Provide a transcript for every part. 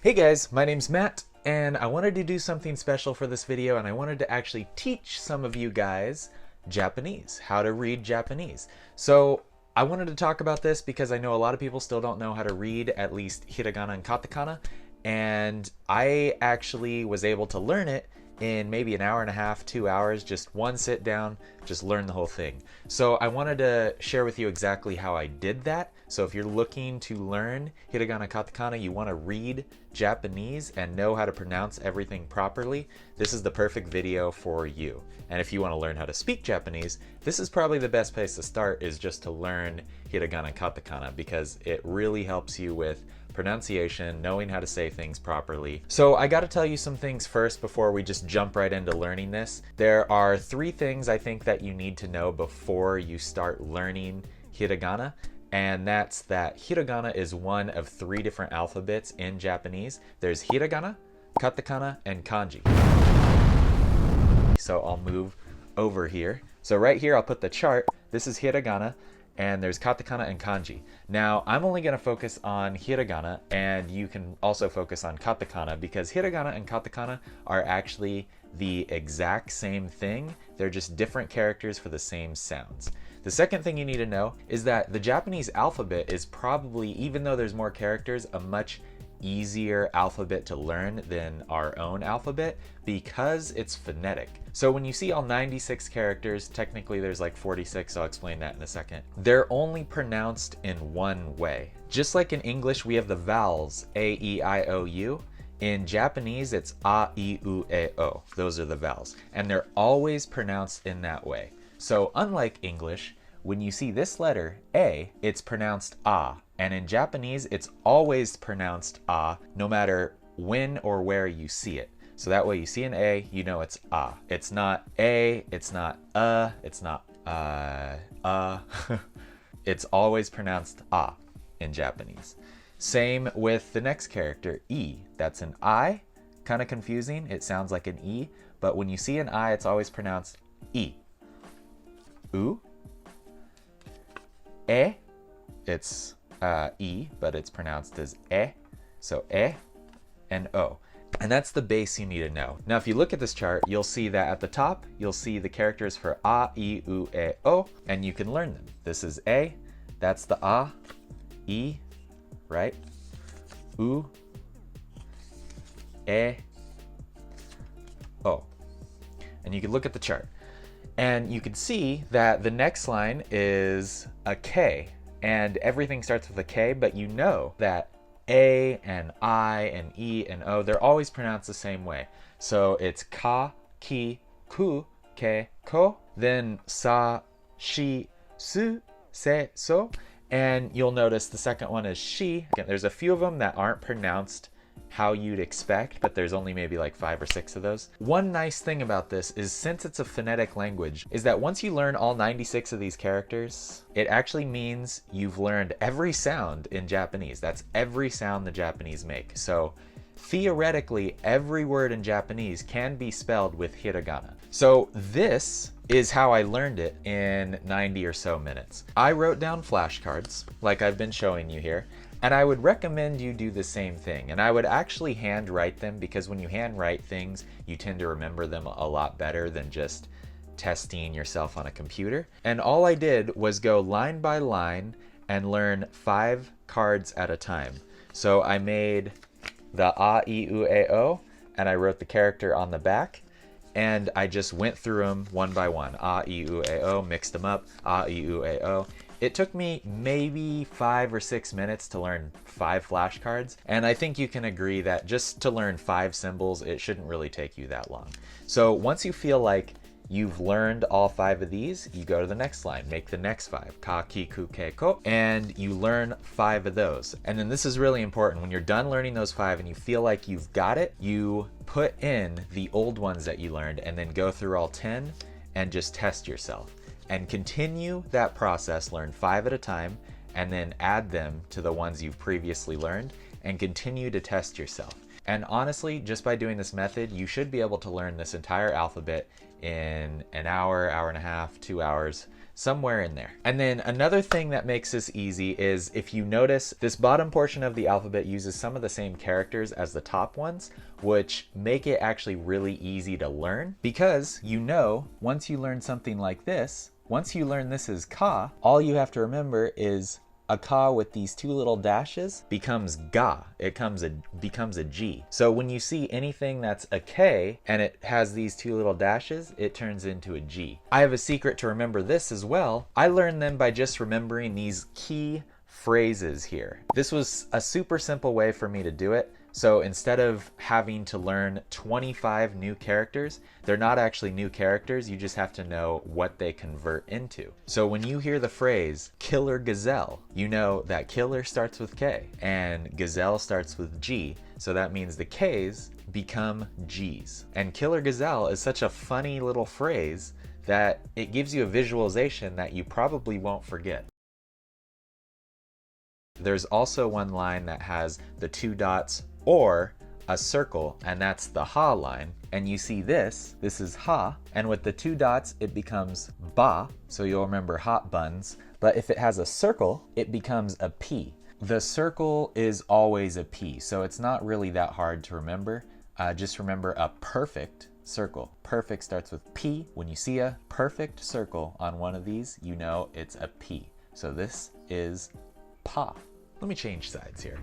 Hey guys, my name's Matt, and I wanted to do something special for this video, and I wanted to actually teach some of you guys Japanese, how to read Japanese. So I wanted to talk about this because I know a lot of people still don't know how to read at least hiragana and katakana, and I actually was able to learn it in maybe an hour and a half, 2 hours, just one sit down, just learn the whole thing. So I wanted to share with you exactly how I did that. So if you're looking to learn hiragana, katakana, you want to read Japanese and know how to pronounce everything properly, this is the perfect video for you. And if you want to learn how to speak Japanese, this is probably the best place to start, is just to learn hiragana and katakana, because it really helps you with pronunciation, knowing how to say things properly. So I got to tell you some things first before we just jump right into learning this. There are 3 things I think that you need to know before you start learning hiragana. And that's that hiragana is one of 3 different alphabets in Japanese. There's hiragana, katakana, and kanji. So I'll move over here. So right here I'll put the chart. This is hiragana, and there's katakana and kanji. Now I'm only going to focus on hiragana, and you can also focus on katakana, because hiragana and katakana are actually the exact same thing. They're just different characters for the same sounds. The second thing you need to know is that the Japanese alphabet is probably, even though there's more characters, a much easier alphabet to learn than our own alphabet, because it's phonetic. So when you see all 96 characters, technically there's like 46, I'll explain that in a second. They're only pronounced in one way. Just like in English, we have the vowels A, E, I, O, U. In Japanese, it's A, I, U, E, O. Those are the vowels. And they're always pronounced in that way. So unlike English, when you see this letter, A, it's pronounced A. And in Japanese, it's always pronounced A, no matter when or where you see it. So that way you see an A, you know it's A. It's not A, it's not it's not It's always pronounced A in Japanese. Same with the next character, E. That's an I, kind of confusing. It sounds like an E, but when you see an I, it's always pronounced E. U. E. It's E, but it's pronounced as E. So E and O. And that's the base you need to know. Now, if you look at this chart, you'll see that at the top, you'll see the characters for A, I, U, E, O, and you can learn them. This is A, that's the A, E, right? U, E, O. And you can look at the chart. And you can see that the next line is a K, and everything starts with a K, but you know that A and I and E and O, they're always pronounced the same way. So it's ka, ki, ku, ke, ko, then sa, shi, su, se, so, and you'll notice the second one is shi. There's a few of them that aren't pronounced how you'd expect, but there's only maybe like 5 or 6 of those. One nice thing about this is, since it's a phonetic language, is that once you learn all 96 of these characters, it actually means you've learned every sound in Japanese. That's every sound the Japanese make. So theoretically, every word in Japanese can be spelled with hiragana. So this is how I learned it in 90 or so minutes. I wrote down flashcards, like I've been showing you here, and I would recommend you do the same thing. And I would actually handwrite them, because when you handwrite things, you tend to remember them a lot better than just testing yourself on a computer. And all I did was go line by line and learn 5 cards at a time. So I made the A, I, U, E, O, and I wrote the character on the back. And I just went through them one by one. A, I, U, E, O, mixed them up. A, I, U, E, O. It took me maybe 5 or 6 minutes to learn 5 flashcards, and I think you can agree that just to learn 5 symbols, it shouldn't really take you that long. So once you feel like you've learned all 5 of these, you go to the next line, make the next 5, ka, ki, ku, ke, ko, and you learn 5 of those. And then this is really important. When you're done learning those 5 and you feel like you've got it, you put in the old ones that you learned and then go through all 10 and just test yourself. And continue that process, learn 5 at a time, and then add them to the ones you've previously learned, and continue to test yourself. And honestly, just by doing this method, you should be able to learn this entire alphabet in an hour, hour and a half, 2 hours. somewhere in there. And then another thing that makes this easy is if you notice this bottom portion of the alphabet uses some of the same characters as the top ones, which make it actually really easy to learn, because you know, once you learn something like this, once you learn this is ka, all you have to remember is a ka with these two little dashes becomes ga. It becomes a G. So when you see anything that's a K and it has these two little dashes, it turns into a G. I have a secret to remember this as well. I learned them by just remembering these key phrases here. This was a super simple way for me to do it. So instead of having to learn 25 new characters, they're not actually new characters, you just have to know what they convert into. So when you hear the phrase killer gazelle, you know that killer starts with K and gazelle starts with G, so that means the K's become G's. And killer gazelle is such a funny little phrase that it gives you a visualization that you probably won't forget. There's also one line that has the two dots or a circle, and that's the ha line. And you see this is ha, and with the two dots it becomes ba, so you'll remember hot buns. But if it has a circle, it becomes a P. The circle is always a P, so it's not really that hard to remember. Just remember a perfect circle. Perfect starts with P. When you see a perfect circle on one of these, you know it's a P. So this is pa. Let me change sides here.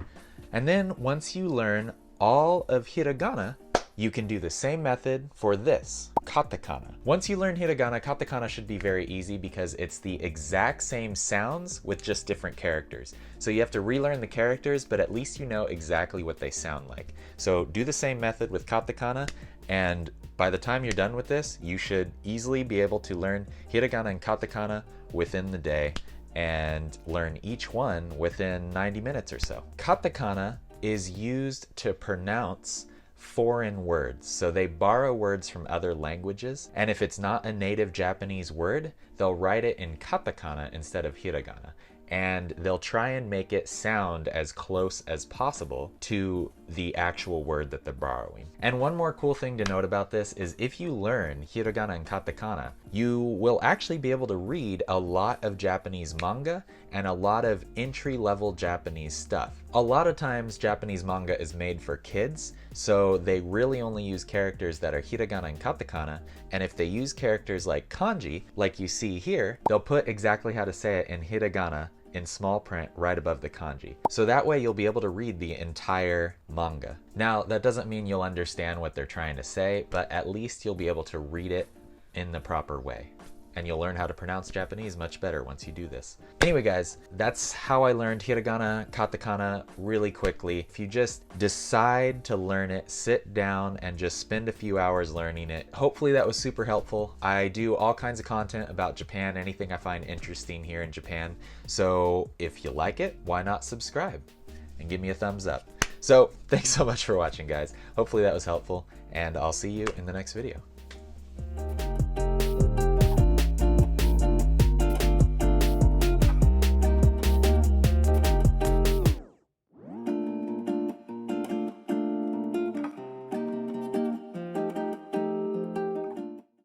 And then once you learn all of hiragana, you can do the same method for this, katakana. Once you learn hiragana, katakana should be very easy because it's the exact same sounds with just different characters. So you have to relearn the characters, but at least you know exactly what they sound like. So do the same method with katakana, and by the time you're done with this, you should easily be able to learn hiragana and katakana within the day and learn each one within 90 minutes or so. Katakana is used to pronounce foreign words. So they borrow words from other languages, and if it's not a native Japanese word, they'll write it in katakana instead of hiragana. And they'll try and make it sound as close as possible to the actual word that they're borrowing. And one more cool thing to note about this is if you learn hiragana and katakana, you will actually be able to read a lot of Japanese manga and a lot of entry-level Japanese stuff. A lot of times Japanese manga is made for kids, so they really only use characters that are hiragana and katakana, and if they use characters like kanji, like you see here, they'll put exactly how to say it in hiragana in small print right above the kanji. So that way you'll be able to read the entire manga. Now, that doesn't mean you'll understand what they're trying to say, but at least you'll be able to read it in the proper way. And you'll learn how to pronounce Japanese much better once you do this. Anyway guys, that's how I learned hiragana, katakana really quickly. If you just decide to learn it, sit down and just spend a few hours learning it. Hopefully that was super helpful. I do all kinds of content about Japan, anything I find interesting here in Japan. So if you like it, why not subscribe and give me a thumbs up. So thanks so much for watching guys. Hopefully that was helpful, and I'll see you in the next video.